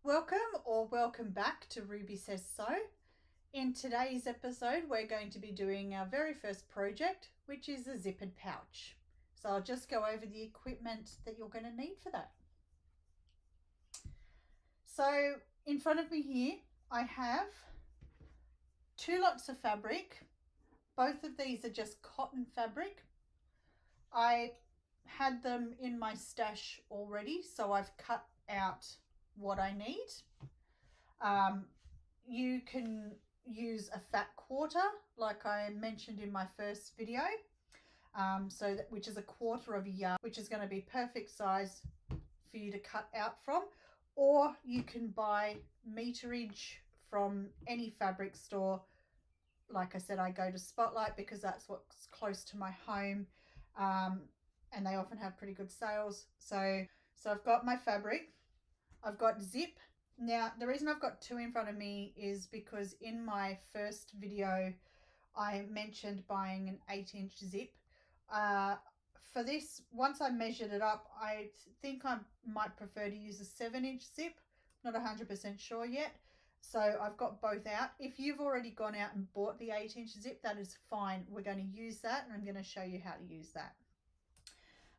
Welcome or welcome back to Ruby Says So. In today's episode, we're going to be doing our very first project, which is a zippered pouch. So I'll just go over the equipment that you're going to need for that. So in front of me here, I have 2 lots of fabric. Both of these are just cotton fabric. I had them in my stash already, so I've cut out what I need. You can use a fat quarter like I mentioned in my first video, which is a quarter of a yard, which is going to be perfect size for you to cut out from, or you can buy meterage from any fabric store. Like I said, I go to Spotlight because that's what's close to my home, and they often have pretty good sales. So I've got my fabric, I've got zip. Now, the reason I've got 2 in front of me is because in my first video, I mentioned buying an 8-inch zip. For this, once I measured it up, I think I might prefer to use a 7-inch zip. Not 100% sure yet. So I've got both out. If you've already gone out and bought the 8-inch zip, that is fine. We're going to use that, and I'm going to show you how to use that.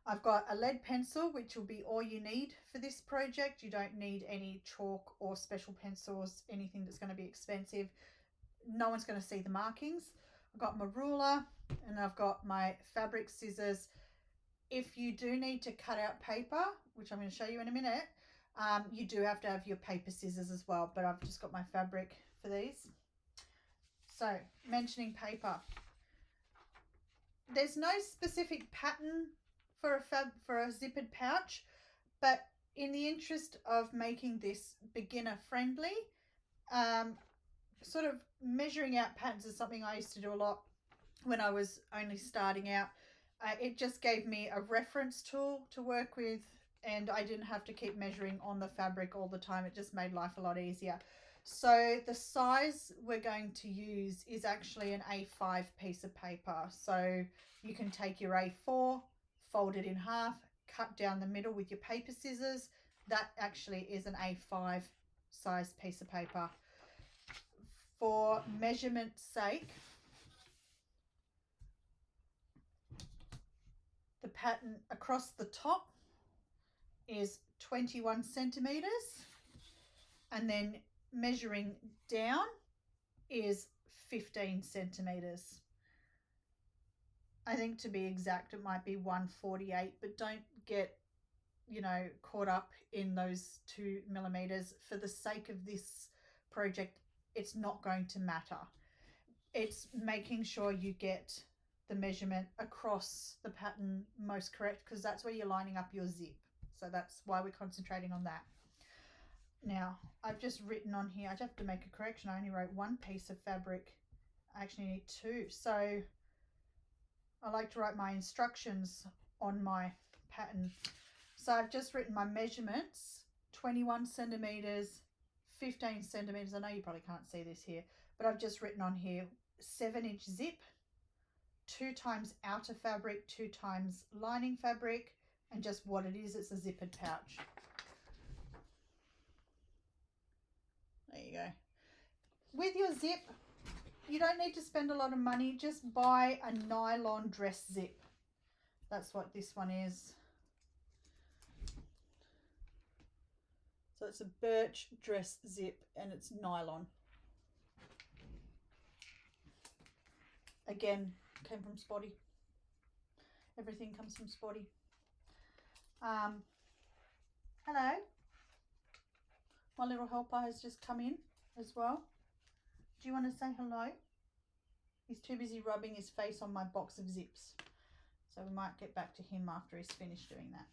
I've got a lead pencil, which will be all you need for this project. You don't need any chalk or special pencils, anything that's going to be expensive. No one's going to see the markings. I've got my ruler and I've got my fabric scissors. If you do need to cut out paper, which I'm going to show you in a minute, you do have to have your paper scissors as well, but I've just got my fabric for these. So, mentioning paper. There's no specific pattern for a zippered pouch, but in the interest of making this beginner friendly, sort of measuring out patterns is something I used to do a lot when I was only starting out. It just gave me a reference tool to work with, and I didn't have to keep measuring on the fabric all the time. It just made life a lot easier. So the size we're going to use is actually an A5 piece of paper. So you can take your A4, fold it in half, cut down the middle with your paper scissors. That actually is an A5 size piece of paper. For measurement's sake, the pattern across the top is 21 centimeters, and then measuring down is 15 centimeters. I think to be exact, it might be 148, but don't get, caught up in those 2 millimeters. For the sake of this project, it's not going to matter. It's making sure you get the measurement across the pattern most correct, because that's where you're lining up your zip. So that's why we're concentrating on that. Now, I've just written on here, I have to make a correction. I only wrote 1 piece of fabric. I actually need 2. So I like to write my instructions on my pattern. So I've just written my measurements, 21 centimeters, 15 centimeters. I know you probably can't see this here, but I've just written on here 7-inch zip, 2 times outer fabric, 2 times lining fabric, and just what it is. It's a zippered pouch. There you go. With your zip, you don't need to spend a lot of money. Just buy a nylon dress zip. That's what this one is. So it's a birch dress zip and it's nylon. Again, came from Spotty. Everything comes from Spotty. Hello. My little helper has just come in as well. Do you want to say hello? He's too busy rubbing his face on my box of zips. So we might get back to him after he's finished doing that.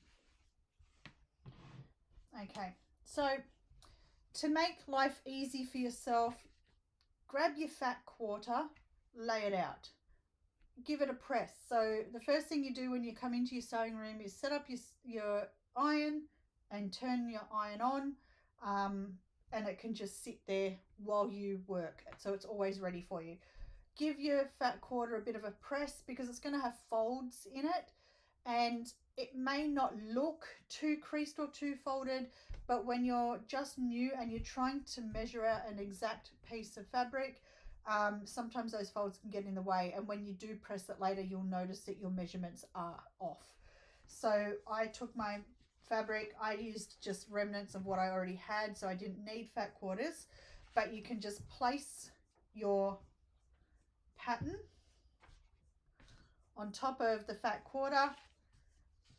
Okay, so to make life easy for yourself, grab your fat quarter, lay it out. Give it a press. So the first thing you do when you come into your sewing room is set up your iron and turn your iron on. And it can just sit there while you work, so it's always ready for you. Give your fat quarter a bit of a press because it's going to have folds in it, and it may not look too creased or too folded, but when you're just new and you're trying to measure out an exact piece of fabric, sometimes those folds can get in the way, and when you do press it later, you'll notice that your measurements are off. So I took my fabric, I used just remnants of what I already had, so I didn't need fat quarters, but you can just place your pattern on top of the fat quarter,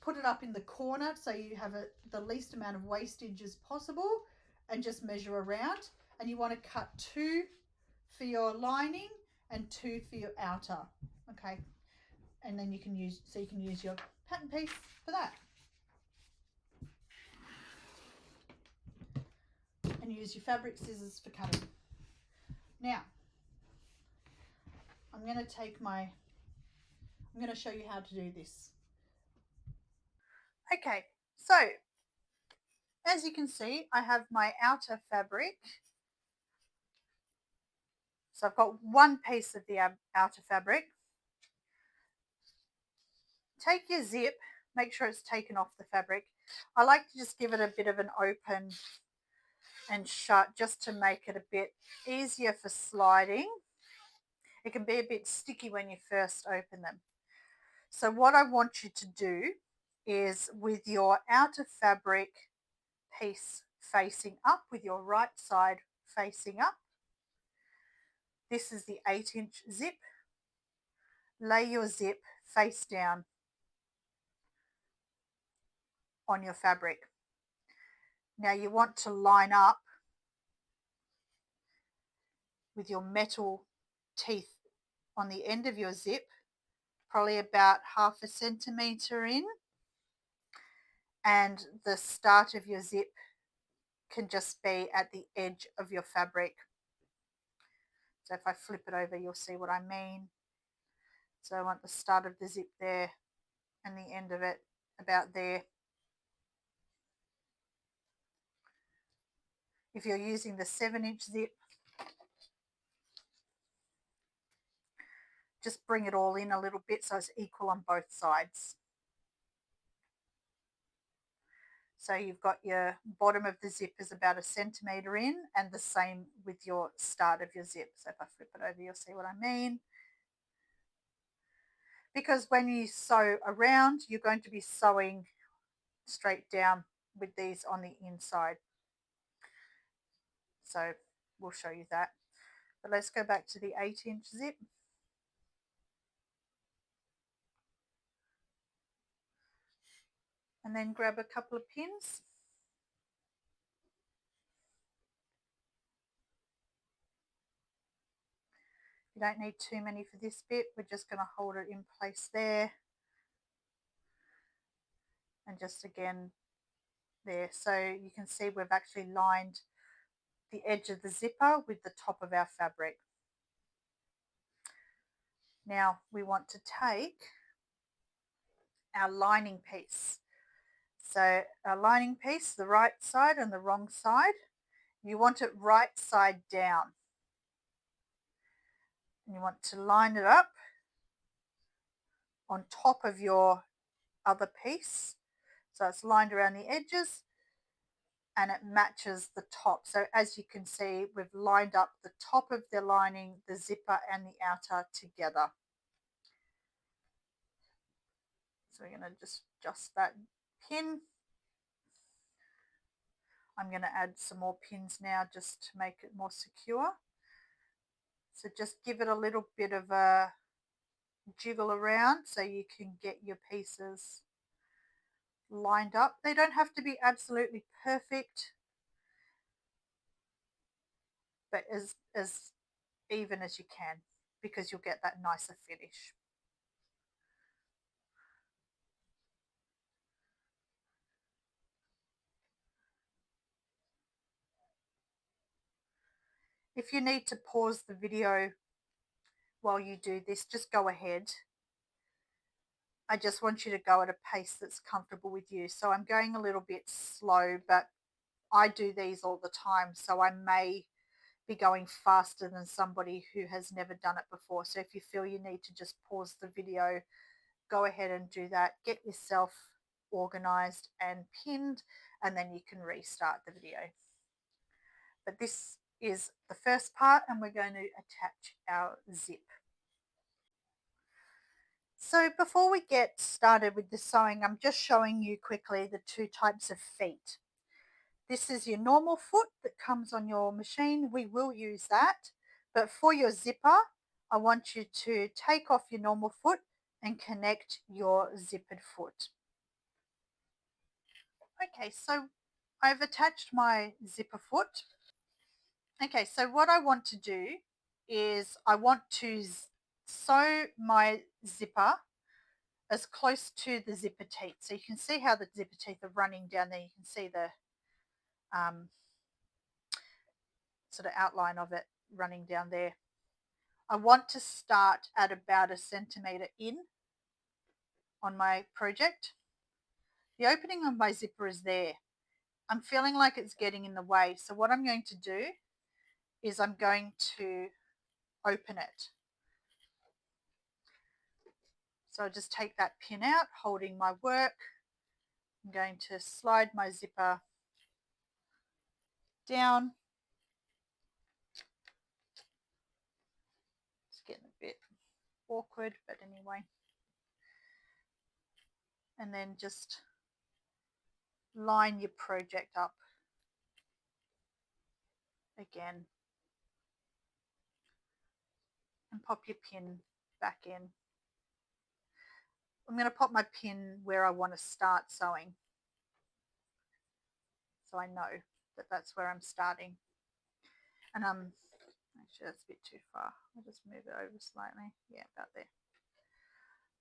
put it up in the corner so you have the least amount of wastage as possible, and just measure around. And you want to cut 2 for your lining and 2 for your outer. Okay, and then you can use your pattern piece for that, and use your fabric scissors for cutting. Now I'm going to show you how to do this. Okay, so as you can see, I have my outer fabric. So I've got one piece of the outer fabric. Take your zip, make sure it's taken off the fabric. I like to just give it a bit of an open and shut just to make it a bit easier for sliding. It can be a bit sticky when you first open them. So what I want you to do is, with your outer fabric piece facing up, with your right side facing up, this is the 8-inch zip, lay your zip face down on your fabric. Now you want to line up with your metal teeth on the end of your zip, probably about 1/2 centimetre in, and the start of your zip can just be at the edge of your fabric. So if I flip it over, you'll see what I mean. So I want the start of the zip there and the end of it about there. If you're using the 7-inch zip, just bring it all in a little bit so it's equal on both sides. So you've got your bottom of the zip is about 1 centimetre in, and the same with your start of your zip. So if I flip it over, you'll see what I mean. Because when you sew around, you're going to be sewing straight down with these on the inside. So we'll show you that. But let's go back to the 8-inch zip. And then grab a couple of pins. You don't need too many for this bit. We're just going to hold it in place there. And just again there. So you can see we've actually lined the edge of the zipper with the top of our fabric. Now we want to take our lining piece. So our lining piece, the right side and the wrong side, you want it right side down. And you want to line it up on top of your other piece. So it's lined around the edges and it matches the top. So as you can see, we've lined up the top of the lining, the zipper and the outer together. So we're going to just adjust that pin. I'm going to add some more pins now just to make it more secure. So just give it a little bit of a jiggle around so you can get your pieces lined up. They don't have to be absolutely perfect, but as even as you can, because you'll get that nicer finish. If you need to pause the video while you do this, just go ahead. I just want you to go at a pace that's comfortable with you. So I'm going a little bit slow, but I do these all the time, so I may be going faster than somebody who has never done it before. So if you feel you need to just pause the video, go ahead and do that. Get yourself organized and pinned, and then you can restart the video. But this is the first part, and we're going to attach our zip. So before we get started with the sewing, I'm just showing you quickly the two types of feet. This is your normal foot that comes on your machine. We will use that. But for your zipper, I want you to take off your normal foot and connect your zippered foot. Okay, so I've attached my zipper foot. Okay, so what I want to do is I want to sew my zipper as close to the zipper teeth. So you can see how the zipper teeth are running down there. You can see the sort of outline of it running down there. I want to start at about 1 centimetre in on my project. The opening of my zipper is there. I'm feeling like it's getting in the way. So what I'm going to do is I'm going to open it. So I just take that pin out, holding my work. I'm going to slide my zipper down. It's getting a bit awkward, but anyway. And then just line your project up again and pop your pin back in. I'm going to pop my pin where I want to start sewing, so I know that that's where I'm starting. And actually that's a bit too far. I'll just move it over slightly. Yeah, about there.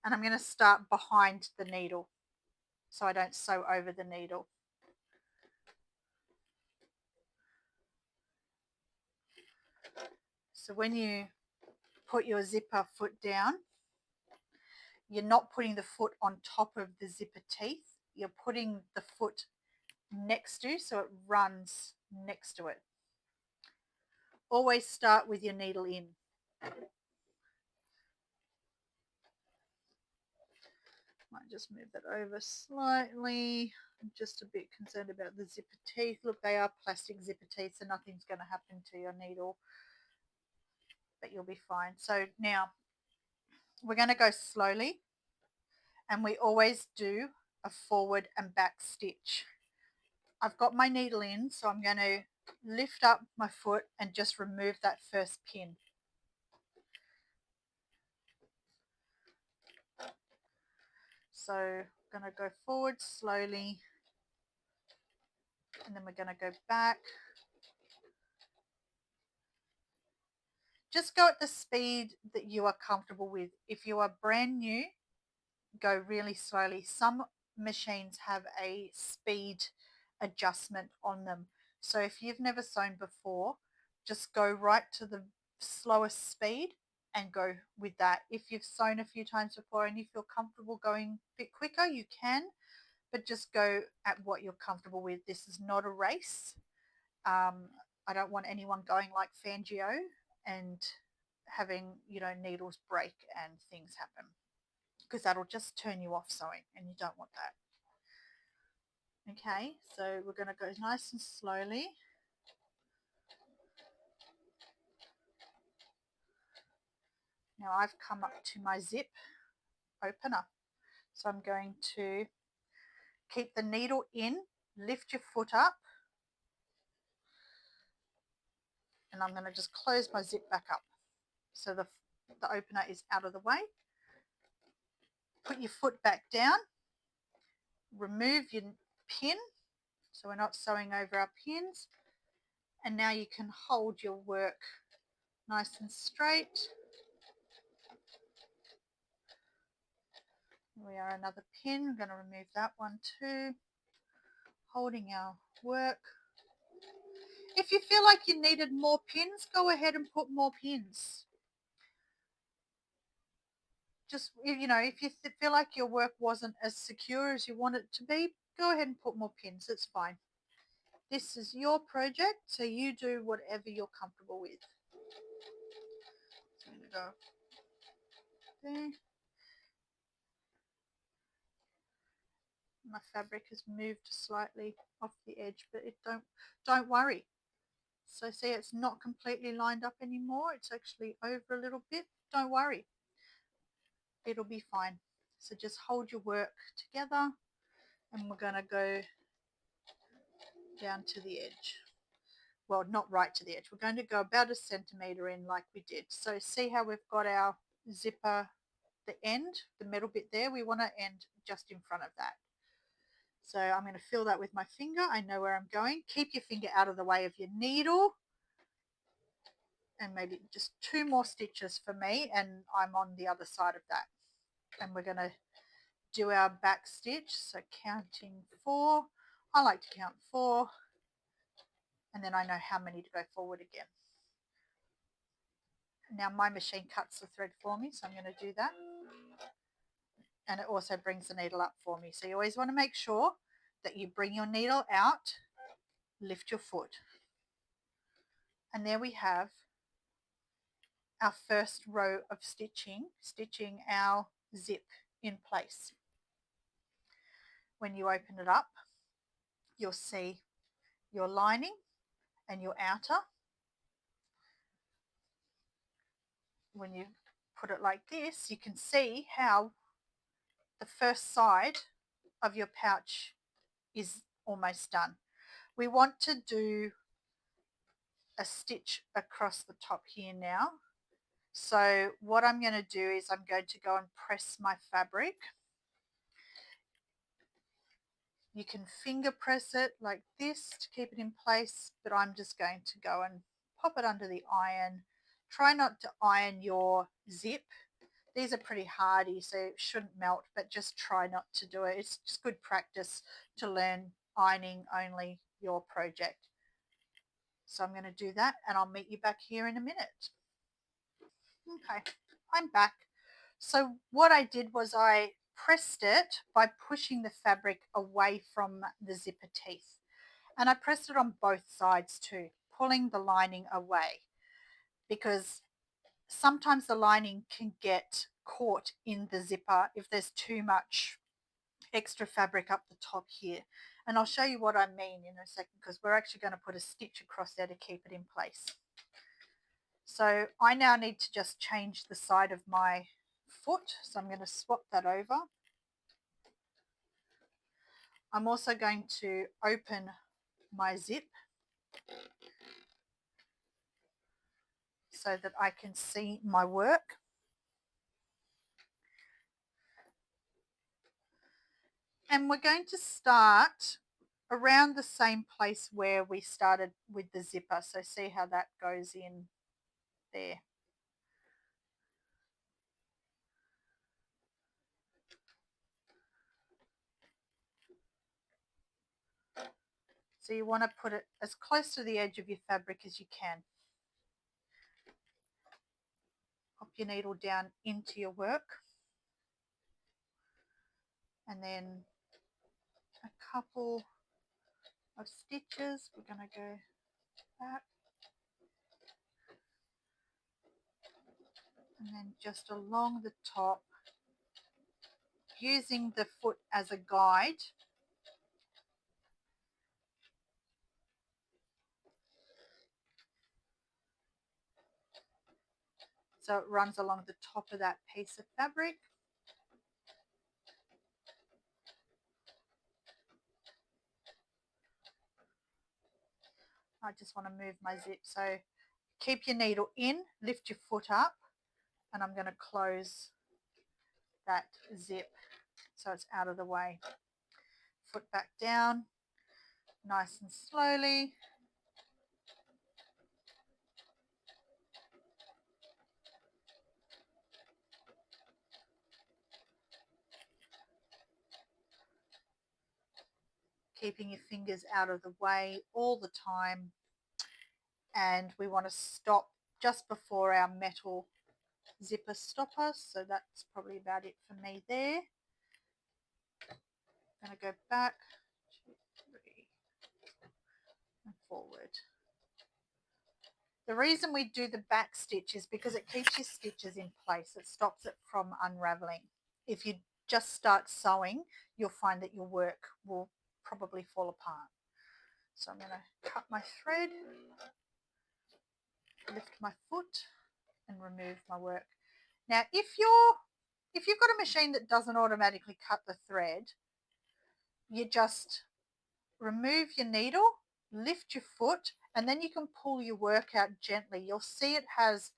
And I'm going to start behind the needle so I don't sew over the needle. So when you put your zipper foot down, you're not putting the foot on top of the zipper teeth. You're putting the foot next to, so it runs next to it. Always start with your needle in. Might just move that over slightly. I'm just a bit concerned about the zipper teeth. Look, they are plastic zipper teeth, so nothing's going to happen to your needle, but you'll be fine. So now we're going to go slowly, and we always do a forward and back stitch. I've got my needle in, so I'm going to lift up my foot and just remove that first pin. So I'm going to go forward slowly, and then we're going to go back. Just go at the speed that you are comfortable with. If you are brand new, go really slowly. Some machines have a speed adjustment on them. So if you've never sewn before, just go right to the slowest speed and go with that. If you've sewn a few times before and you feel comfortable going a bit quicker, you can, but just go at what you're comfortable with. This is not a race. I don't want anyone going like Fangio and having, needles break and things happen, because that'll just turn you off sewing and you don't want that. Okay, so we're going to go nice and slowly. Now I've come up to my zip opener, so I'm going to keep the needle in, lift your foot up, and I'm going to just close my zip back up so the opener is out of the way. Put your foot back down, remove your pin so we're not sewing over our pins, and now you can hold your work nice and straight. Here we are, another pin. I'm going to remove that one too. Holding our work. If you feel like you needed more pins, go ahead and put more pins. Just, if you feel like your work wasn't as secure as you want it to be, go ahead and put more pins. It's fine. This is your project, so you do whatever you're comfortable with. So I'm going to go there. My fabric has moved slightly off the edge, but don't worry. So see, it's not completely lined up anymore. It's actually over a little bit. Don't worry. It'll be fine. So just hold your work together, and we're going to go down to the edge. Well, not right to the edge. We're going to go about a centimetre in like we did. So see how we've got our zipper, the end, the middle bit there. We want to end just in front of that. So I'm going to feel that with my finger. I know where I'm going. Keep your finger out of the way of your needle. And maybe just 2 more stitches for me, and I'm on the other side of that. And we're going to do our back stitch. So counting 4. I like to count 4. And then I know how many to go forward again. Now my machine cuts the thread for me, so I'm going to do that. And it also brings the needle up for me. So you always want to make sure that you bring your needle out, lift your foot. And there we have our first row of stitching our zip in place. When you open it up, you'll see your lining and your outer. When you put it like this, you can see how the first side of your pouch is almost done. We want to do a stitch across the top here now. So what I'm going to do is I'm going to go and press my fabric. You can finger press it like this to keep it in place, but I'm just going to go and pop it under the iron. Try not to iron your zip. These are pretty hardy, so it shouldn't melt, but just try not to do it. It's just good practice to learn ironing only your project. So I'm going to do that, and I'll meet you back here in a minute. Okay, I'm back. So what I did was I pressed it by pushing the fabric away from the zipper teeth. And I pressed it on both sides too, pulling the lining away, because sometimes the lining can get caught in the zipper if there's too much extra fabric up the top here. And I'll show you what I mean in a second, because we're actually going to put a stitch across there to keep it in place. So I now need to just change the side of my foot. So I'm going to swap that over. I'm also going to open my zip so that I can see my work. And we're going to start around the same place where we started with the zipper. So see how that goes in there. So you want to put it as close to the edge of your fabric as you can. Pop your needle down into your work. And then a couple of stitches. We're going to go back. And then just along the top, using the foot as a guide. So it runs along the top of that piece of fabric. I just want to move my zip. So keep your needle in, lift your foot up, and I'm going to close that zip so it's out of the way. Foot back down, nice and slowly. Keeping your fingers out of the way all the time. And we want to stop just before our metal zipper stopper. So that's probably about it for me there. I'm going to go back, 2, 3, and forward. The reason we do the back stitch is because it keeps your stitches in place. It stops it from unraveling. If you just start sewing, you'll find that your work will probably fall apart. So I'm going to cut my thread, lift my foot and remove my work. Now if you've got a machine that doesn't automatically cut the thread, you just remove your needle, lift your foot, and then you can pull your work out gently. You'll see it has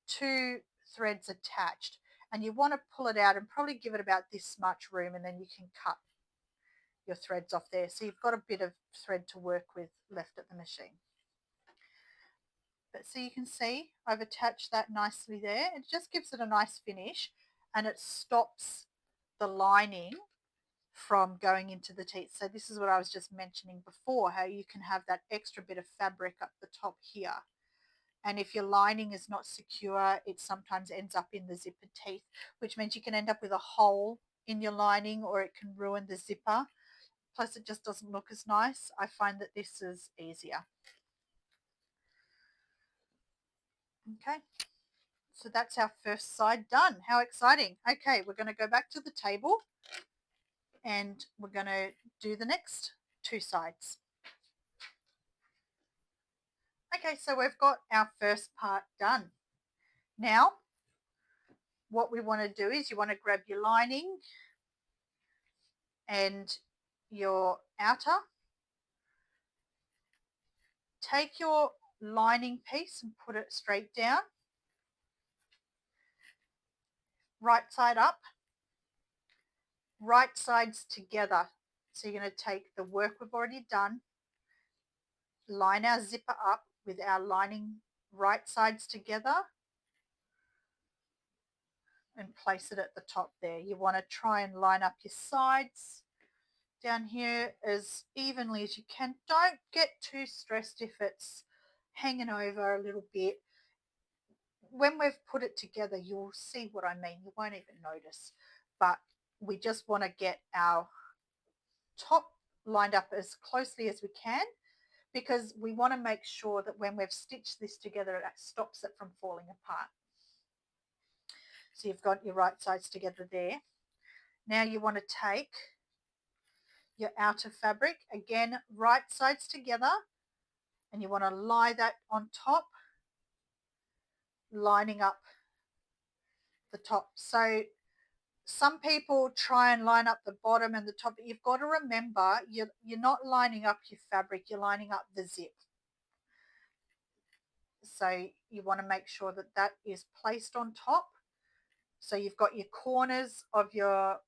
2 threads attached, and you want to pull it out and probably give it about this much room, and then you can cut your threads off there. So you've got a bit of thread to work with left at the machine. But so you can see I've attached that nicely there. It just gives it a nice finish, and it stops the lining from going into the teeth. So this is what I was just mentioning before, how you can have that extra bit of fabric up the top here. And if your lining is not secure, it sometimes ends up in the zipper teeth, which means you can end up with a hole in your lining, or it can ruin the zipper. Plus it just doesn't look as nice. I find that this is easier. Okay, so that's our first side done. How exciting. Okay, we're going to go back to the table and we're going to do the next 2 sides. Okay, so we've got our first part done. Now, what we want to do is you want to grab your lining and your outer. Take your lining piece and put it straight down, right side up, right sides together. So you're going to take the work we've already done, line our zipper up with our lining right sides together, and place it at the top there. You want to try and line up your sides down here as evenly as you can. Don't get too stressed if it's hanging over a little bit. When we've put it together, you'll see what I mean. You won't even notice. But we just want to get our top lined up as closely as we can, because we want to make sure that when we've stitched this together, it stops it from falling apart. So you've got your right sides together there. Now you want to take your outer fabric, again, right sides together, and you want to lie that on top, lining up the top. So some people try and line up the bottom and the top, but you've got to remember you're not lining up your fabric, you're lining up the zip. So you want to make sure that that is placed on top. So you've got your corners of your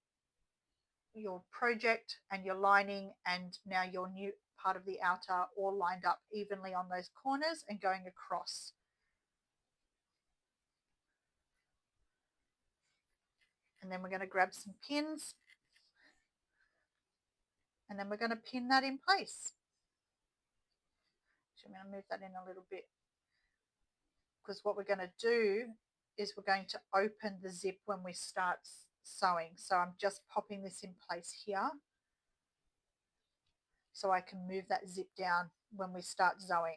project and your lining, and now your new part of the outer all lined up evenly on those corners and going across. And then we're going to grab some pins, and then we're going to pin that in place. So I'm going to move that in a little bit, because what we're going to do is we're going to open the zip when we start sewing. So I'm just popping this in place here so I can move that zip down when we start sewing.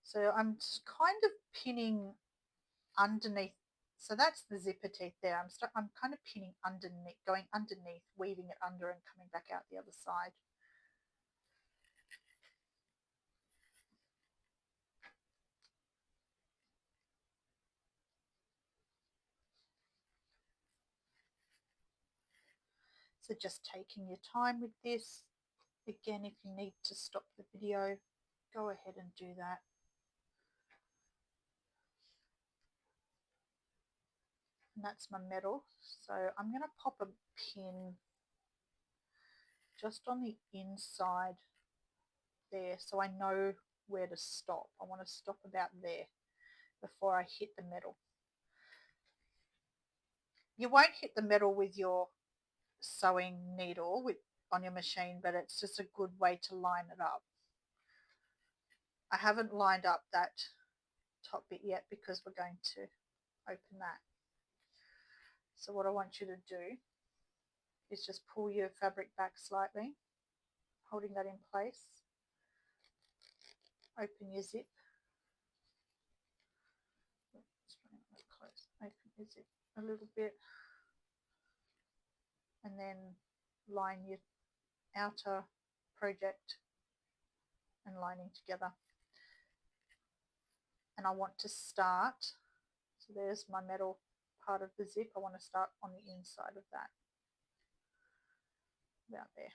So I'm kind of pinning underneath. So that's the zipper teeth there. I'm kind of pinning underneath, going underneath, weaving it under and coming back out the other side. So just taking your time with this. Again, if you need to stop the video, go ahead and do that. And that's my metal. So I'm going to pop a pin just on the inside there so I know where to stop. I want to stop about there before I hit the metal. You won't hit the metal with your sewing needle on your machine, but it's just a good way to line it up. I haven't lined up that top bit yet because we're going to open that. So what I want you to do is just pull your fabric back slightly, holding that in place. Open your zip your zip a little bit, and then line your outer project and lining together. And I want to start, so there's my metal part of the zip. I want to start on the inside of that, about there.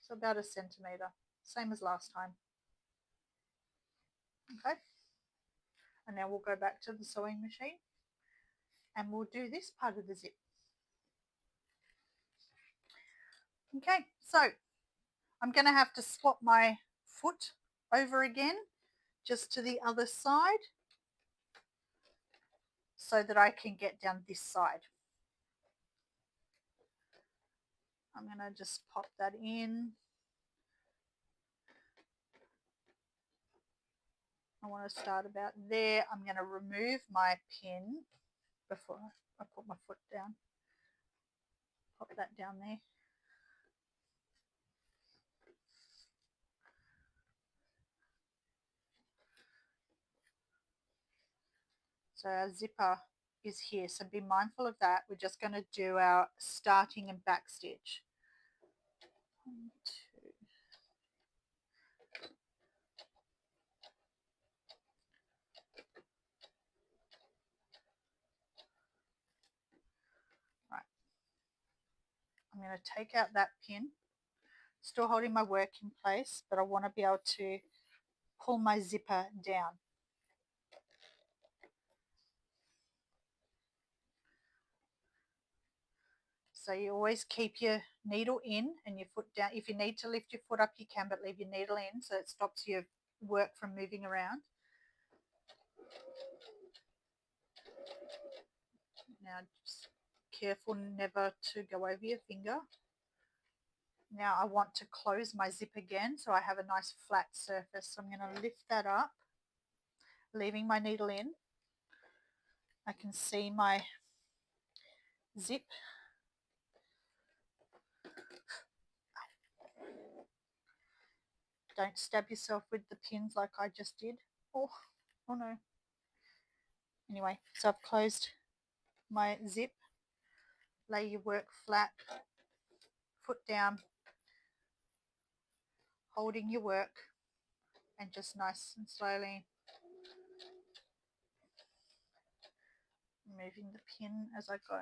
So about a centimetre, same as last time. Okay, and now we'll go back to the sewing machine and we'll do this part of the zip. Okay, so I'm going to have to swap my foot over again just to the other side so that I can get down this side. I'm going to just pop that in. I want to start about there. I'm going to remove my pin before I put my foot down. Pop that down there. So our zipper is here, so be mindful of that. We're just going to do our starting and back stitch. 1, 2. Right. I'm going to take out that pin, still holding my work in place, but I want to be able to pull my zipper down. So you always keep your needle in and your foot down. If you need to lift your foot up, you can, but leave your needle in so it stops your work from moving around. Now just careful never to go over your finger. Now I want to close my zip again so I have a nice flat surface. So I'm going to lift that up, leaving my needle in. I can see my zip. Don't stab yourself with the pins like I just did. Oh no. Anyway, so I've closed my zip. Lay your work flat, foot down, holding your work, and just nice and slowly moving the pin as I go.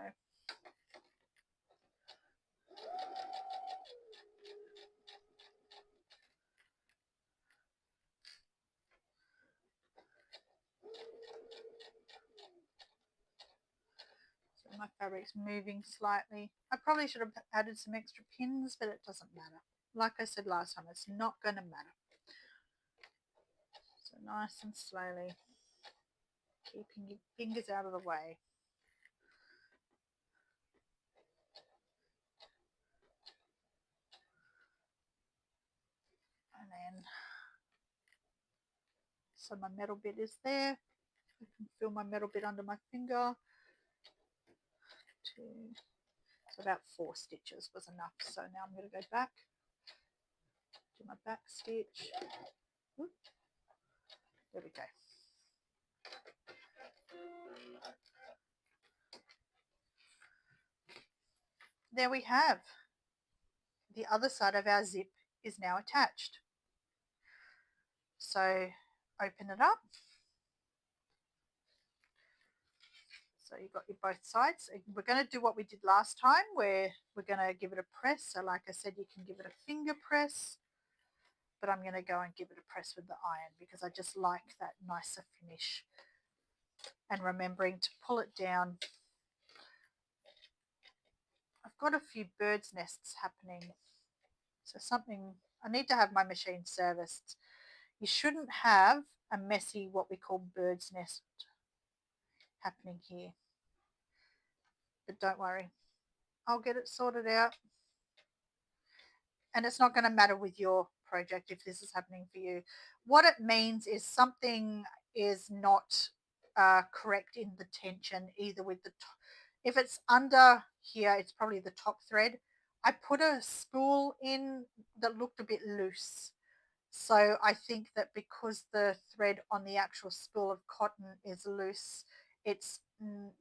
So my fabric's moving slightly. I probably should have added some extra pins, but it doesn't matter. Like I said last time, it's not going to matter. So nice and slowly, keeping your fingers out of the way. And then, so my metal bit is there. I can feel my metal bit under my finger. 2, so about 4 stitches was enough. So now I'm going to go back, do my back stitch. Ooh, there we go. There we have. The other side of our zip is now attached. So open it up. So you've got your both sides. We're going to do what we did last time where we're going to give it a press. So like I said, you can give it a finger press, but I'm going to go and give it a press with the iron because I just like that nicer finish. And remembering to pull it down. I've got a few bird's nests happening. So something, I need to have my machine serviced. You shouldn't have a messy, what we call bird's nest happening here. But don't worry, I'll get it sorted out. And it's not going to matter with your project if this is happening for you. What it means is something is not correct in the tension, either with the top. If it's under here, it's probably the top thread. I put a spool in that looked a bit loose. So I think that because the thread on the actual spool of cotton is loose, it's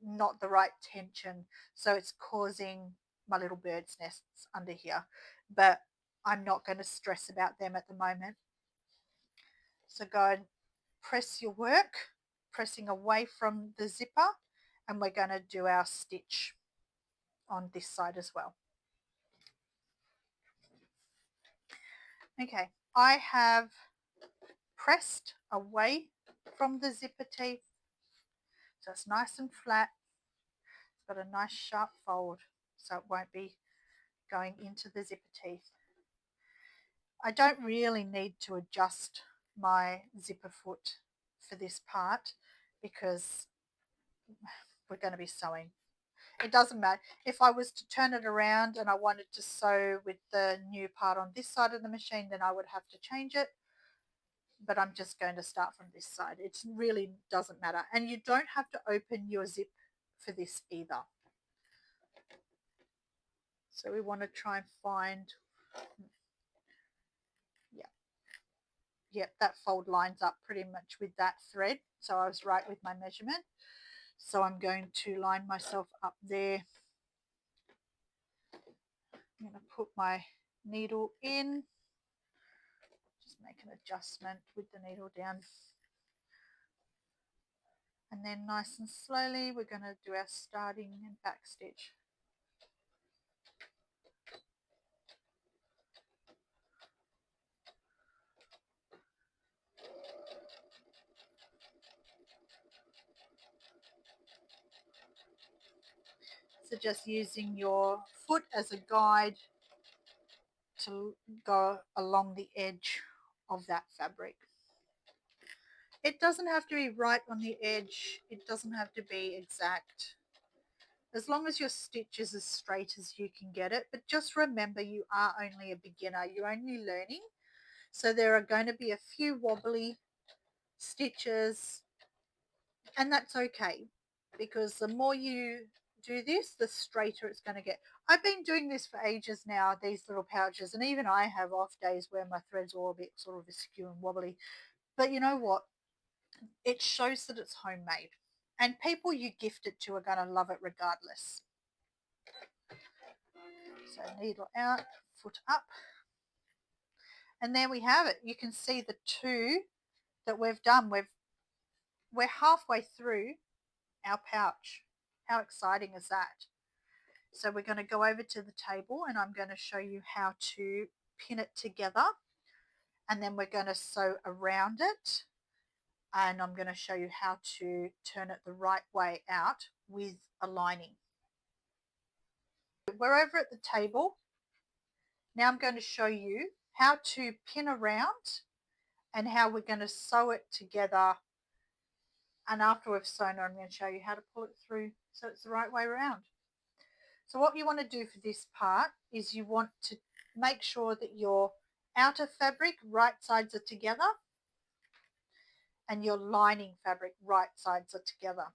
not the right tension, so it's causing my little bird's nests under here, but I'm not going to stress about them at the moment. So go and press your work, pressing away from the zipper, and we're going to do our stitch on this side as well. Okay, I have pressed away from the zipper teeth, so it's nice and flat. It's got a nice sharp fold, so it won't be going into the zipper teeth. I don't really need to adjust my zipper foot for this part because we're going to be sewing. It doesn't matter. If I was to turn it around and I wanted to sew with the new part on this side of the machine, then I would have to change it. But I'm just going to start from this side. It really doesn't matter. And you don't have to open your zip for this either. So we want to try and find, yep, that fold lines up pretty much with that thread. So I was right with my measurement. So I'm going to line myself up there. I'm going to put my needle in. Just make an adjustment with the needle down. And then nice and slowly we're going to do our starting and back stitch. So just using your foot as a guide to go along the edge of that fabric. It doesn't have to be right on the edge. It doesn't have to be exact. As long as your stitch is as straight as you can get it. But just remember, you are only a beginner. You're only learning. So there are going to be a few wobbly stitches, and that's okay, because the more you do this, the straighter it's going to get. I've been doing this for ages now, these little pouches, and even I have off days where my threads are all a bit sort of askew and wobbly. But you know what? It shows that it's homemade, and people you gift it to are going to love it regardless. So needle out, foot up, and there we have it. You can see the two that we've done. We're halfway through our pouch. How exciting is that? So we're going to go over to the table and I'm going to show you how to pin it together, and then we're going to sew around it, and I'm going to show you how to turn it the right way out with a lining. We're over at the table. Now I'm going to show you how to pin around and how we're going to sew it together, and after we've sewn it, I'm going to show you how to pull it through so it's the right way around. So what you want to do for this part is you want to make sure that your outer fabric right sides are together and your lining fabric right sides are together.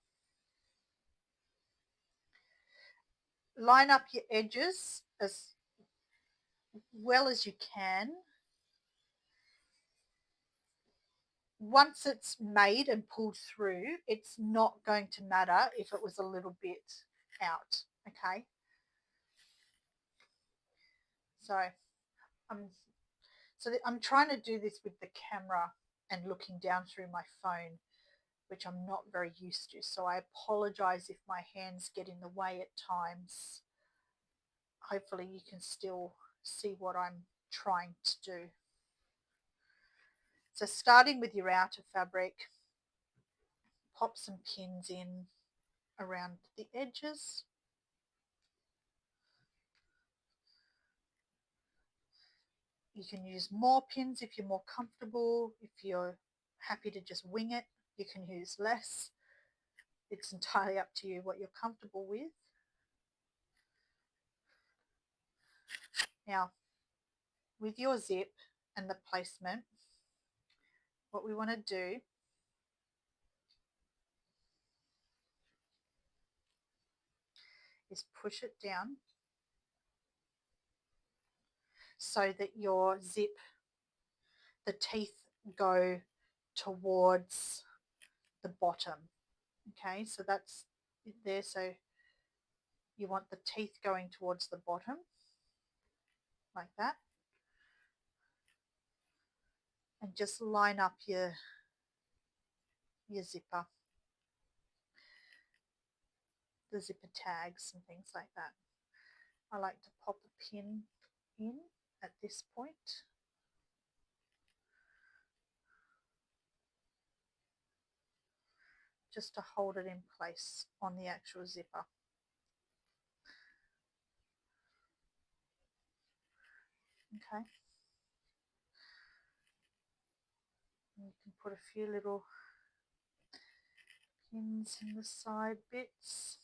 Line up your edges as well as you can. Once it's made and pulled through, it's not going to matter if it was a little bit out, okay? So I'm trying to do this with the camera and looking down through my phone, which I'm not very used to. So I apologize if my hands get in the way at times. Hopefully you can still see what I'm trying to do. So starting with your outer fabric, pop some pins in around the edges. You can use more pins if you're more comfortable. If you're happy to just wing it, you can use less. It's entirely up to you what you're comfortable with. Now, with your zip and the placement, what we want to do is push it down so that your zip, the teeth go towards the bottom. Okay, so that's it there. So you want the teeth going towards the bottom like that, and just line up your zipper, the zipper tags and things like that. I like to pop a pin in at this point. Just to hold it in place on the actual zipper. Okay. And you can put a few little pins in the side bits.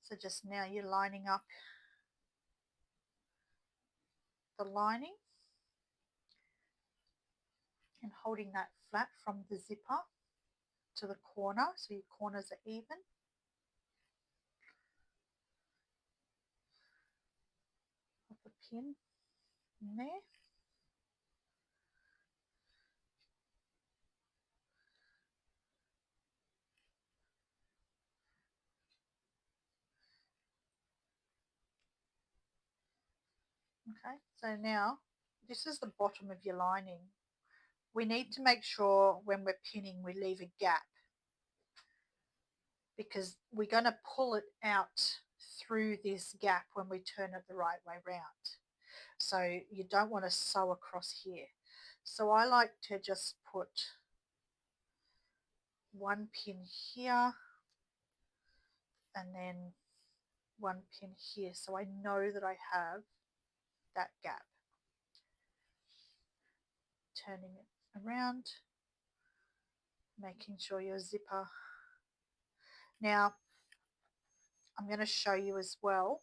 So just now you're lining up the lining and holding that flat from the zipper to the corner so your corners are even. Put the pin in there. Okay, so now this is the bottom of your lining. We need to make sure when we're pinning we leave a gap, because we're going to pull it out through this gap when we turn it the right way round. So you don't want to sew across here. So I like to just put one pin here and then one pin here, so I know that I have that gap. Turning it around, making sure your zipper. Now I'm going to show you as well.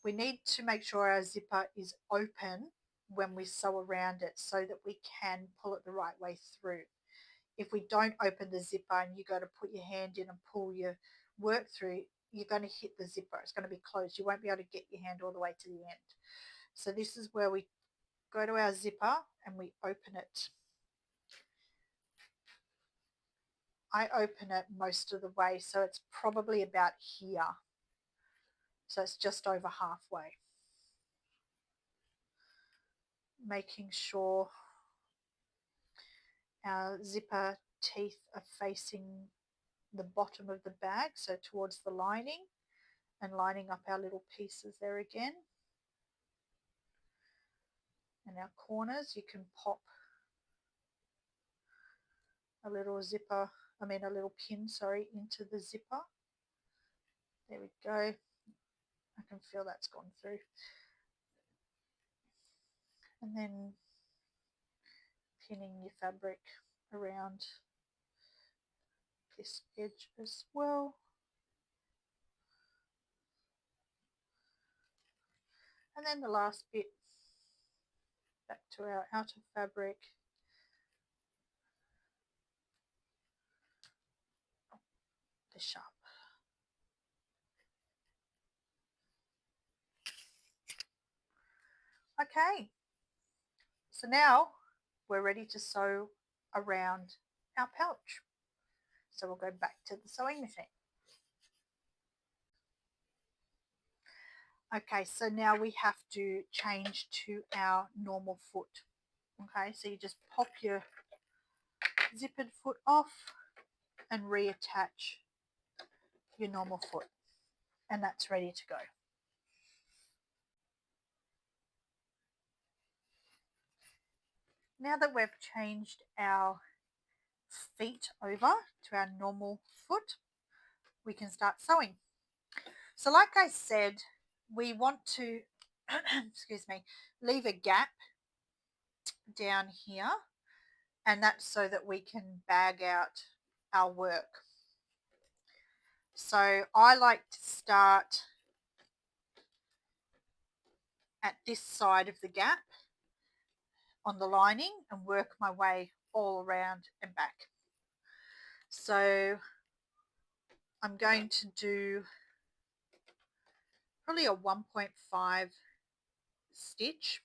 We need to make sure our zipper is open when we sew around it so that we can pull it the right way through. If we don't open the zipper and you go to put your hand in and pull your work through, you're going to hit the zipper. It's going to be closed. You won't be able to get your hand all the way to the end. So this is where we go to our zipper and we open it. I open it most of the way, so it's probably about here. So it's just over halfway. Making sure our zipper teeth are facing the bottom of the bag, so towards the lining, and lining up our little pieces there again. And our corners, you can pop a little a little pin, into the zipper. There we go. I can feel that's gone through. And then pinning your fabric around this edge as well. And then the last bit, back to our outer fabric. The sharp. Okay, so now we're ready to sew around our pouch. So we'll go back to the sewing machine. Okay, so now we have to change to our normal foot. Okay, so you just pop your zippered foot off and reattach your normal foot, and that's ready to go. Now that we've changed our feet over to our normal foot, we can start sewing. So like I said, we want to excuse me, leave a gap down here, and that's so that we can bag out our work. So I like to start at this side of the gap on the lining and work my way all around and back. So I'm going to do probably a 1.5 stitch.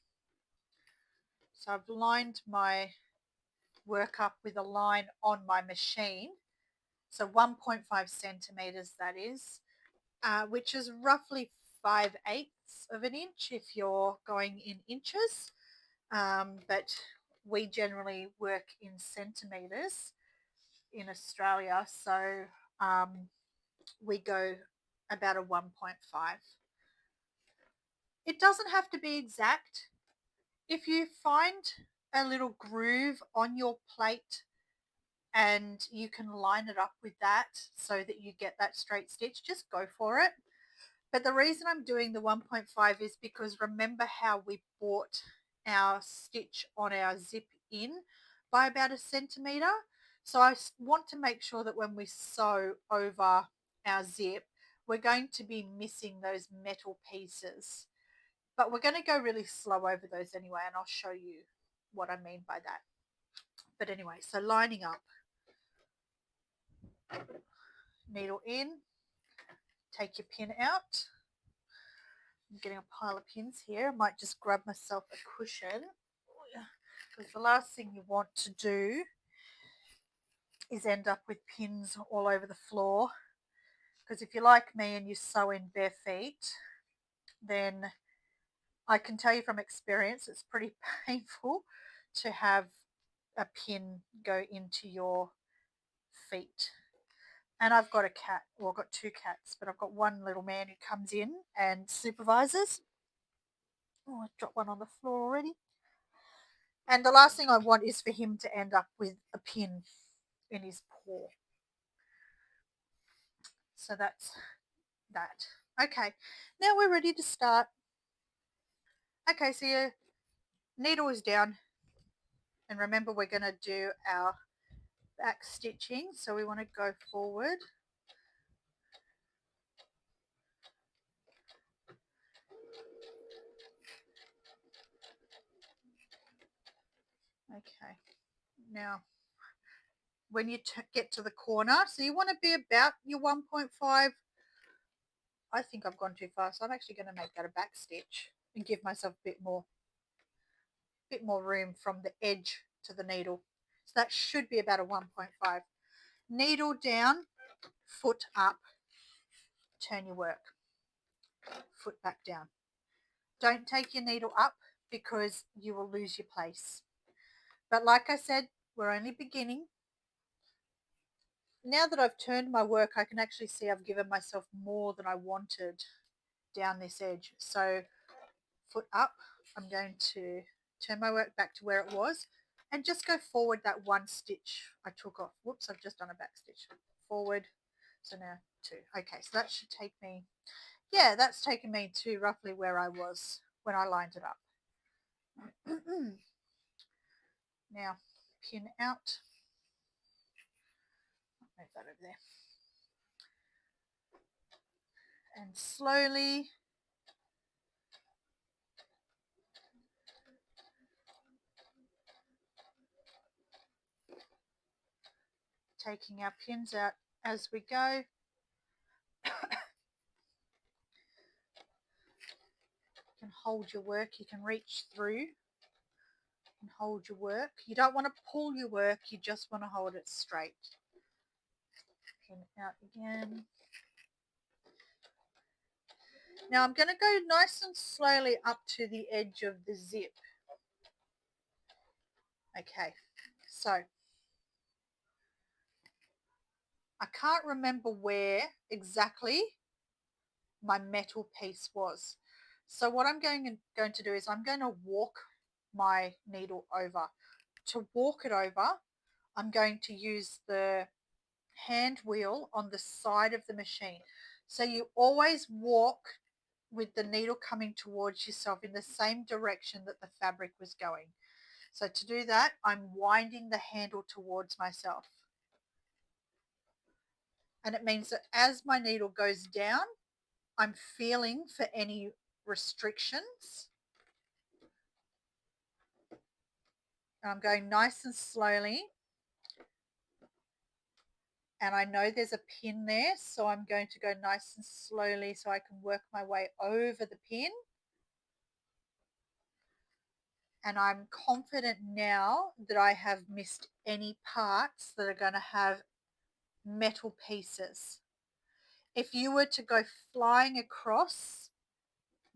So I've lined my work up with a line on my machine. So 1.5 centimeters that is, which is roughly 5/8 of an inch if you're going in inches. But we generally work in centimeters in Australia, so we go about a 1.5. It doesn't have to be exact. If you find a little groove on your plate and you can line it up with that so that you get that straight stitch, just go for it. But the reason I'm doing the 1.5 is because remember how we brought our stitch on our zip in by about a centimetre? So I want to make sure that when we sew over our zip, we're going to be missing those metal pieces. But we're going to go really slow over those anyway, and I'll show you what I mean by that. But anyway, so lining up, needle in, take your pin out. I'm getting a pile of pins here. I might just grab myself a cushion, because the last thing you want to do is end up with pins all over the floor. Because if you're like me and you sew in bare feet, then I can tell you from experience it's pretty painful to have a pin go into your feet. And I've got a cat, well, I've got two cats, but I've got one little man who comes in and supervises. Oh, I dropped one on the floor already. And the last thing I want is for him to end up with a pin in his paw. So that's that. Okay, now we're ready to start. Okay, so your needle is down. And remember, we're going to do our back stitching. So we want to go forward. Okay, now when you get to the corner, so you want to be about your 1.5. I think I've gone too far, so I'm actually going to make that a back stitch and give myself a bit more room from the edge to the needle. So that should be about a 1.5. Needle down, foot up, turn your work, foot back down. Don't take your needle up because you will lose your place. But like I said, we're only beginning. Now that I've turned my work, I can actually see I've given myself more than I wanted down this edge. So foot up, I'm going to turn my work back to where it was and just go forward that one stitch I took off. Whoops, I've just done a back stitch. Forward, so now 2. Okay, so that should take me, yeah, that's taken me to roughly where I was when I lined it up. Now, pin out. Move that over there. And slowly taking our pins out as we go. You can hold your work, you can reach through and hold your work. You don't want to pull your work, you just want to hold it straight. Pin out again. Now I'm going to go nice and slowly up to the edge of the zip. Okay, so I can't remember where exactly my metal piece was. So what I'm going to do is I'm going to walk my needle over. To walk it over, I'm going to use the hand wheel on the side of the machine. So you always walk with the needle coming towards yourself in the same direction that the fabric was going. So to do that, I'm winding the handle towards myself. And it means that as my needle goes down, I'm feeling for any restrictions. And I'm going nice and slowly And I know there's a pin there, so I'm going to go nice and slowly so I can work my way over the pin. And I'm confident now that I have missed any parts that are going to have metal pieces. If you were to go flying across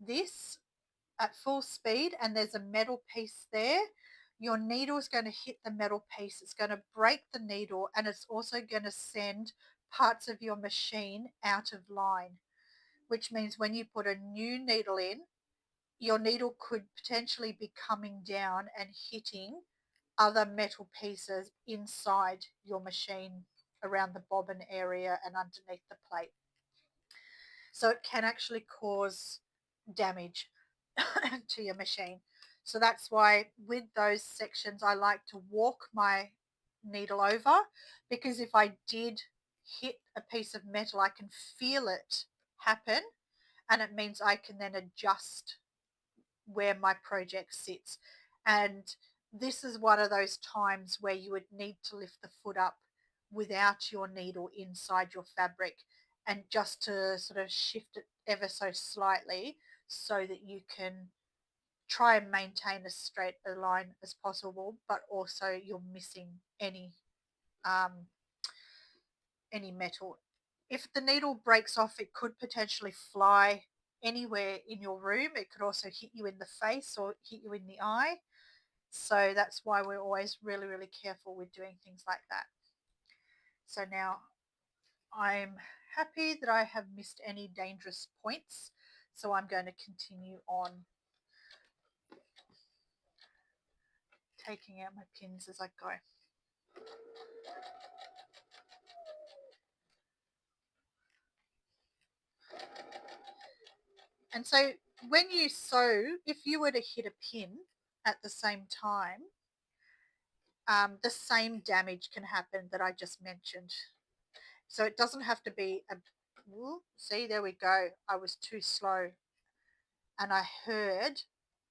this at full speed and there's a metal piece there, your needle is going to hit the metal piece. It's going to break the needle, and it's also going to send parts of your machine out of line, which means when you put a new needle in, your needle could potentially be coming down and hitting other metal pieces inside your machine around the bobbin area and underneath the plate. So it can actually cause damage to your machine. So that's why with those sections I like to walk my needle over, because if I did hit a piece of metal I can feel it happen, and it means I can then adjust where my project sits. And this is one of those times where you would need to lift the foot up without your needle inside your fabric, and just to sort of shift it ever so slightly so that you can try and maintain as straight a line as possible, but also you're missing um, any metal. If the needle breaks off, it could potentially fly anywhere in your room. It could also hit you in the face or hit you in the eye. So that's why we're always really, really careful with doing things like that. So now I'm happy that I have missed any dangerous points. So I'm going to continue on taking out my pins as I go. And so when you sew, if you were to hit a pin at the same time, the same damage can happen that I just mentioned. So it doesn't have to be a, see, there we go. I was too slow and I heard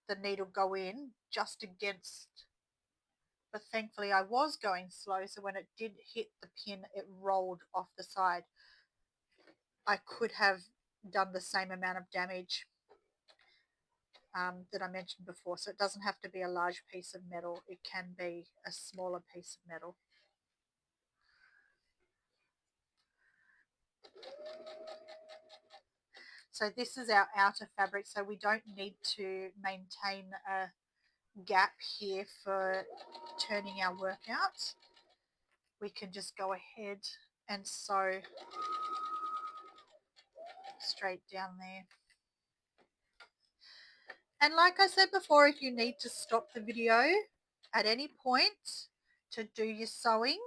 the needle go in just against, but thankfully I was going slow. So when it did hit the pin, it rolled off the side. I could have done the same amount of damage that I mentioned before. So it doesn't have to be a large piece of metal. It can be a smaller piece of metal. So this is our outer fabric, so we don't need to maintain a gap here for turning our work out. We can just go ahead and sew straight down there. And like I said before, if you need to stop the video at any point to do your sewing,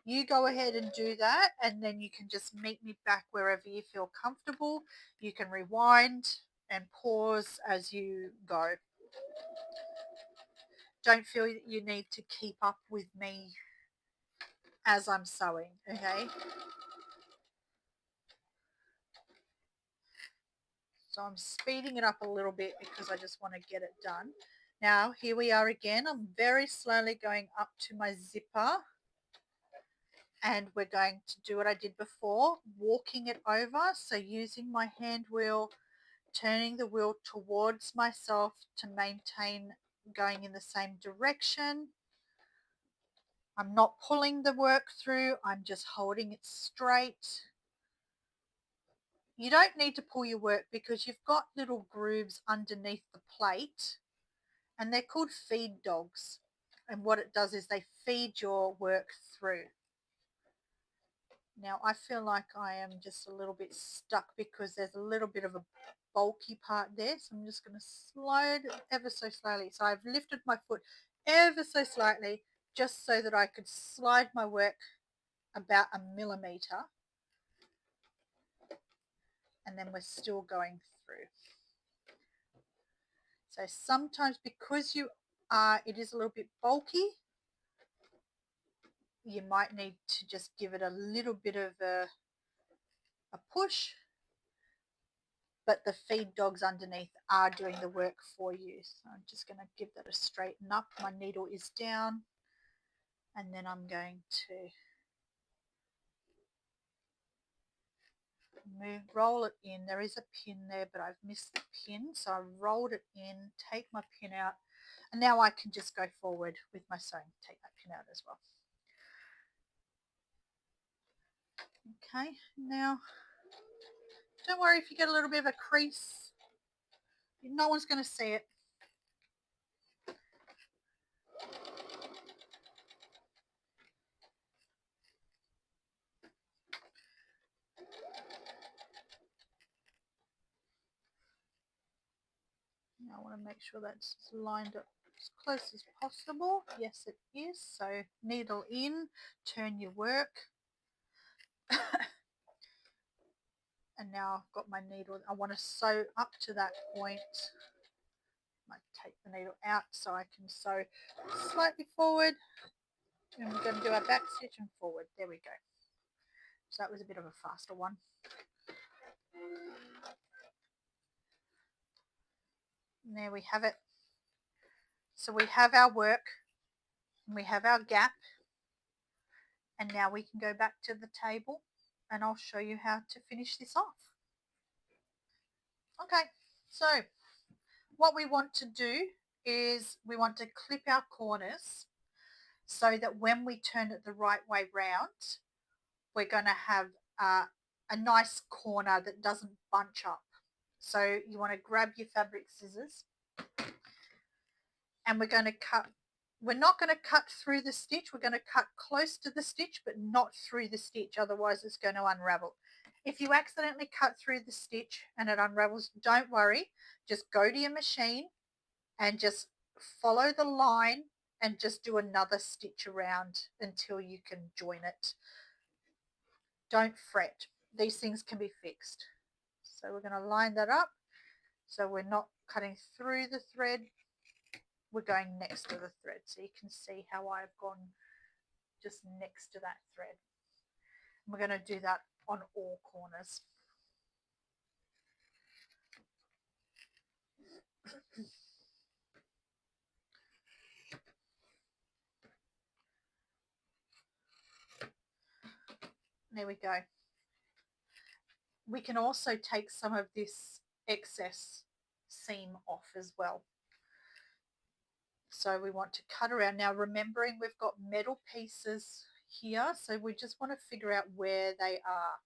you go ahead and do that, and then you can just meet me back wherever you feel comfortable. You can rewind and pause as you go. Don't feel that you need to keep up with me as I'm sewing, okay? So I'm speeding it up a little bit because I just want to get it done. Now, here we are again. I'm very slowly going up to my zipper, and we're going to do what I did before, walking it over. So using my hand wheel, turning the wheel towards myself to maintain going in the same direction. I'm not pulling the work through, I'm just holding it straight. You don't need to pull your work because you've got little grooves underneath the plate, and they're called feed dogs. And what it does is they feed your work through. Now I feel like I am just a little bit stuck because there's a little bit of a bulky part there. So I'm just going to slide ever so slowly. So I've lifted my foot ever so slightly just so that I could slide my work about a millimetre, and then we're still going through. So sometimes because it is a little bit bulky, you might need to just give it a little bit of a push, but the feed dogs underneath are doing the work for you. So I'm just going to give that a straighten up. My needle is down, and then I'm going to roll it in. There is a pin there, but I've missed the pin, so I rolled it in, take my pin out, and now I can just go forward with my sewing. Take that pin out as well. Okay, now don't worry if you get a little bit of a crease. No one's going to see it. I want to make sure that's lined up as close as possible. Yes, it is. So needle in, turn your work. And now I've got my needle. I want to sew up to that point. I might take the needle out so I can sew slightly forward. And we're going to do our back stitch and forward. There we go. So that was a bit of a faster one. And there we have it. So we have our work, and we have our gap, and now we can go back to the table and I'll show you how to finish this off. Okay, so what we want to do is we want to clip our corners so that when we turn it the right way round, we're going to have a nice corner that doesn't bunch up. So you want to grab your fabric scissors, and we're going to cut. We're not going to cut through the stitch. We're going to cut close to the stitch, but not through the stitch. Otherwise, it's going to unravel. If you accidentally cut through the stitch and it unravels, don't worry. Just go to your machine and just follow the line and just do another stitch around until you can join it. Don't fret. These things can be fixed. So we're going to line that up. So we're not cutting through the thread. We're going next to the thread. So you can see how I've gone just next to that thread. We're going to do that on all corners. There we go. We can also take some of this excess seam off as well. So we want to cut around. Now remembering we've got metal pieces here, so we just want to figure out where they are.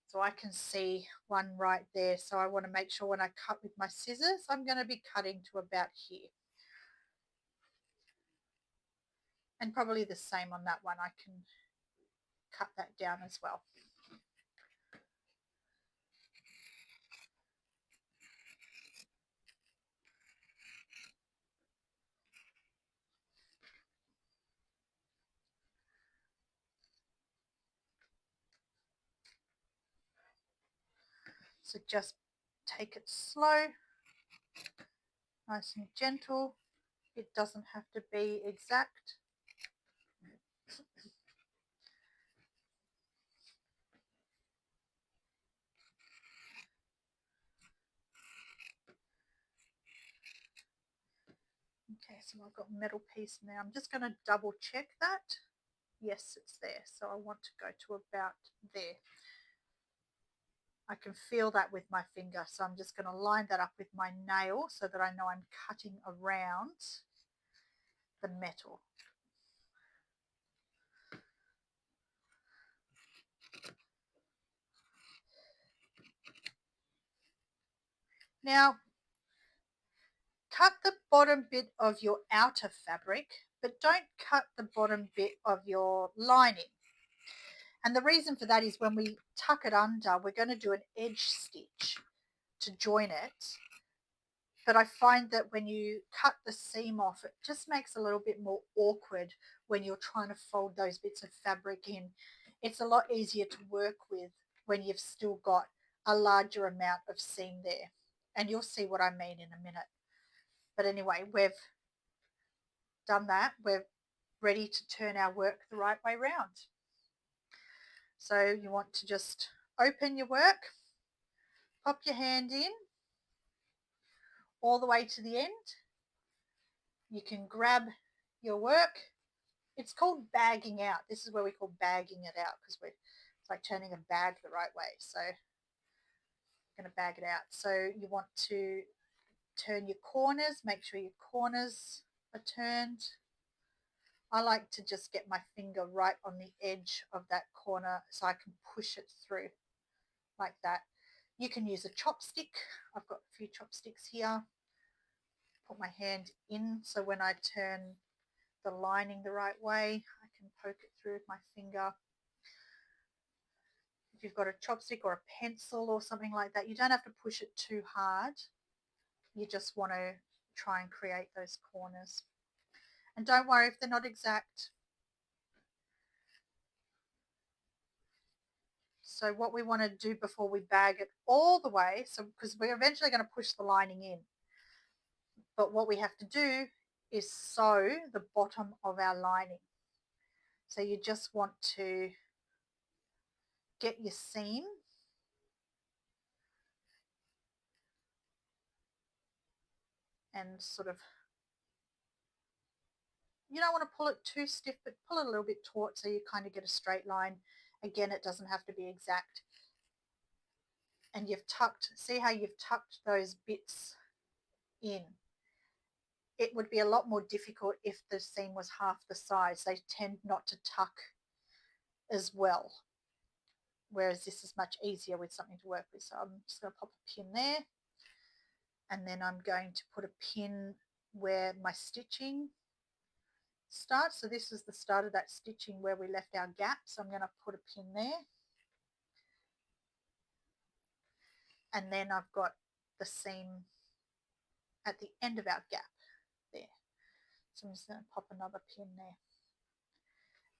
So I can see one right there. So I want to make sure when I cut with my scissors, I'm going to be cutting to about here. And probably the same on that one. I can cut that down as well. So just take it slow, nice and gentle. It doesn't have to be exact. Okay, so I've got metal piece now. I'm just going to double check that. Yes, it's there. So I want to go to about there. I can feel that with my finger, so I'm just going to line that up with my nail so that I know I'm cutting around the metal. Now, cut the bottom bit of your outer fabric, but don't cut the bottom bit of your lining. And the reason for that is when we tuck it under, we're going to do an edge stitch to join it. But I find that when you cut the seam off, it just makes it a little bit more awkward when you're trying to fold those bits of fabric in. It's a lot easier to work with when you've still got a larger amount of seam there. And you'll see what I mean in a minute. But anyway, we've done that. We're ready to turn our work the right way round. So you want to just open your work, pop your hand in all the way to the end. You can grab your work. It's called bagging out. This is where we call bagging it out because we're It's like turning a bag the right way. So I'm going to bag it out. So you want to turn your corners, make sure your corners are turned. I like to just get my finger right on the edge of that corner so I can push it through like that. You can use a chopstick. I've got a few chopsticks here. Put my hand in so when I turn the lining the right way, I can poke it through with my finger. If you've got a chopstick or a pencil or something like that, you don't have to push it too hard. You just want to try and create those corners. And don't worry if they're not exact. So what we want to do before we bag it all the way, so because we're eventually going to push the lining in, but what we have to do is sew the bottom of our lining. So you just want to get your seam and sort of, you don't want to pull it too stiff, but pull it a little bit taut so you kind of get a straight line. Again, it doesn't have to be exact. And you've tucked, see how you've tucked those bits in. It would be a lot more difficult if the seam was half the size. They tend not to tuck as well, whereas this is much easier with something to work with. So I'm just going to pop a pin there, and then I'm going to put a pin where my stitching starts. So this is the start of that stitching where we left our gap, so I'm going to put a pin there, and then I've got the seam at the end of our gap there, so I'm just going to pop another pin there.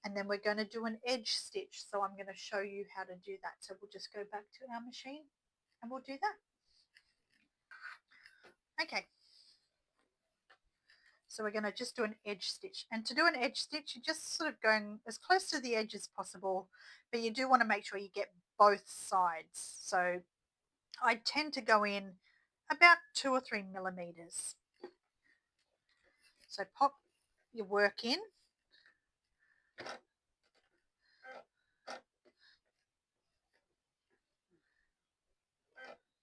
And then we're going to do an edge stitch, so I'm going to show you how to do that. So we'll just go back to our machine and we'll do that. Okay, so we're going to just do an edge stitch, and to do an edge stitch you're just sort of going as close to the edge as possible, but you do want to make sure you get both sides. So I tend to go in about 2 or 3 millimeters. So pop your work in,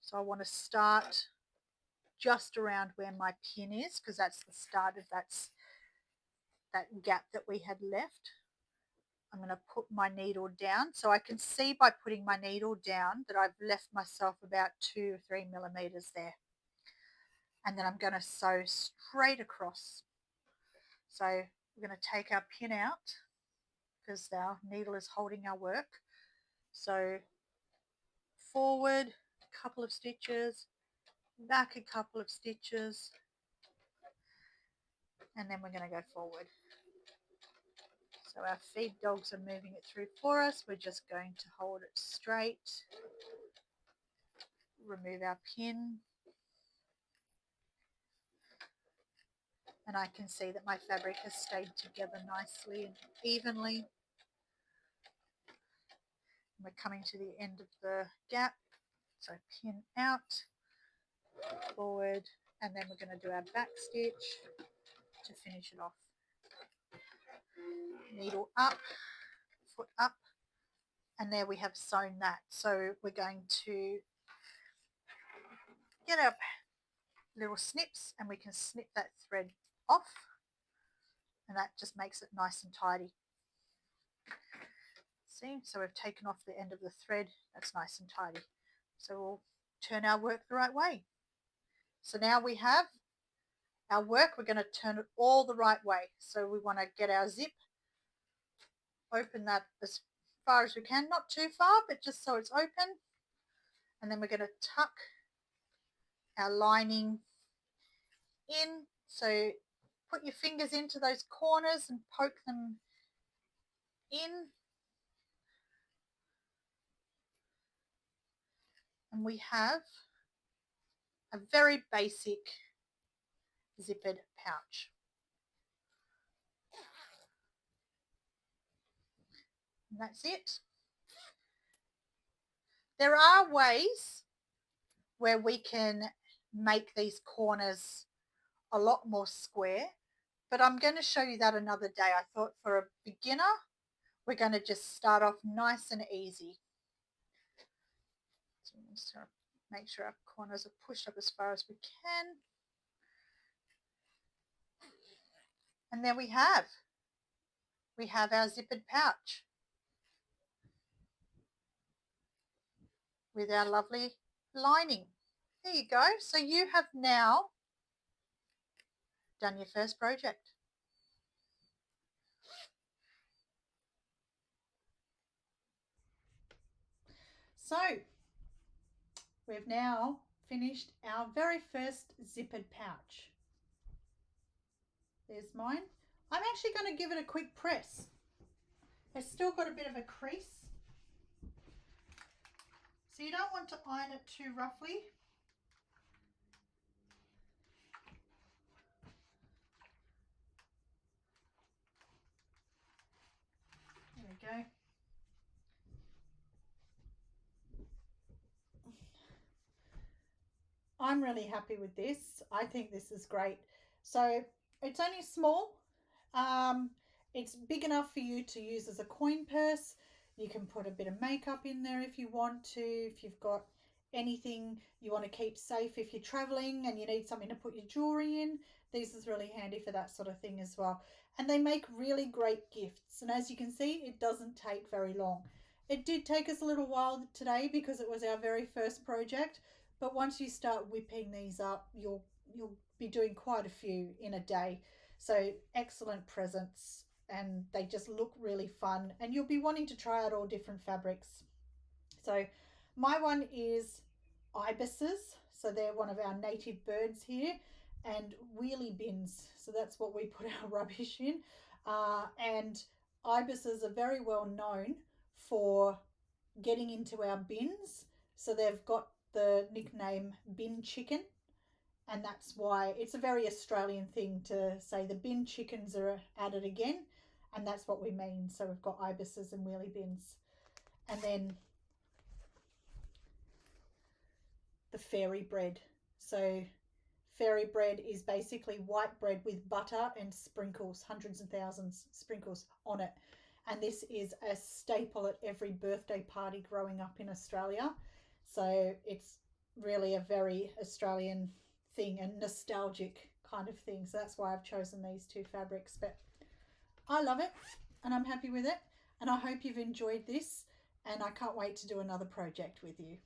so I want to start just around where my pin is because that's the start of that gap that we had left. I'm going to put my needle down, so I can see by putting my needle down that I've left myself about 2 or 3 millimeters there. And then I'm going to sew straight across. So we're going to take our pin out because our needle is holding our work. So forward a couple of stitches, back a couple of stitches, and then we're going to go forward. So our feed dogs are moving it through for us. We're just going to hold it straight, remove our pin, and I can see that my fabric has stayed together nicely and evenly. We're coming to the end of the gap, so pin out, forward, and then we're going to do our back stitch to finish it off. Needle up, foot up, and there we have sewn that. So we're going to get our little snips and we can snip that thread off, and that just makes it nice and tidy. See, so we've taken off the end of the thread. That's nice and tidy. So we'll turn our work the right way. So now we have our work. We're going to turn it all the right way. So we want to get our zip, open that as far as we can, not too far, but just so it's open. And then we're going to tuck our lining in. So put your fingers into those corners and poke them in. And we have a very basic zippered pouch. And that's it. There are ways where we can make these corners a lot more square, but I'm going to show you that another day. I thought for a beginner, we're going to just start off nice and easy. So I'm just going to make sure our corners are pushed up as far as we can. And there we have our zippered pouch with our lovely lining. There you go. So you have now done your first project. So we've now finished our very first zippered pouch. There's mine. I'm actually going to give it a quick press. It's still got a bit of a crease, so you don't want to iron it too roughly. There we go. I'm really happy with this. I think this is great. So it's only small. It's big enough for you to use as a coin purse. You can put a bit of makeup in there if you want to. If you've got anything you want to keep safe if you're traveling and you need something to put your jewelry in, this is really handy for that sort of thing as well. And they make really great gifts. And as you can see, it doesn't take very long. It did take us a little while today because it was our very first project. But once you start whipping these up, you'll be doing quite a few in a day. So excellent presents, and they just look really fun, and you'll be wanting to try out all different fabrics. So my one is ibises. So they're one of our native birds here, and wheelie bins. So that's what we put our rubbish in. And ibises are very well known for getting into our bins. So they've got the nickname bin chicken, and that's why it's a very Australian thing to say the bin chickens are at it again, and that's what we mean. So we've got ibises and wheelie bins. And then the fairy bread. So fairy bread is basically white bread with butter and sprinkles, hundreds and thousands sprinkles on it. And this is a staple at every birthday party growing up in Australia. So it's really a very Australian thing and nostalgic kind of thing. So that's why I've chosen these two fabrics. But I love it and I'm happy with it. And I hope you've enjoyed this. And I can't wait to do another project with you.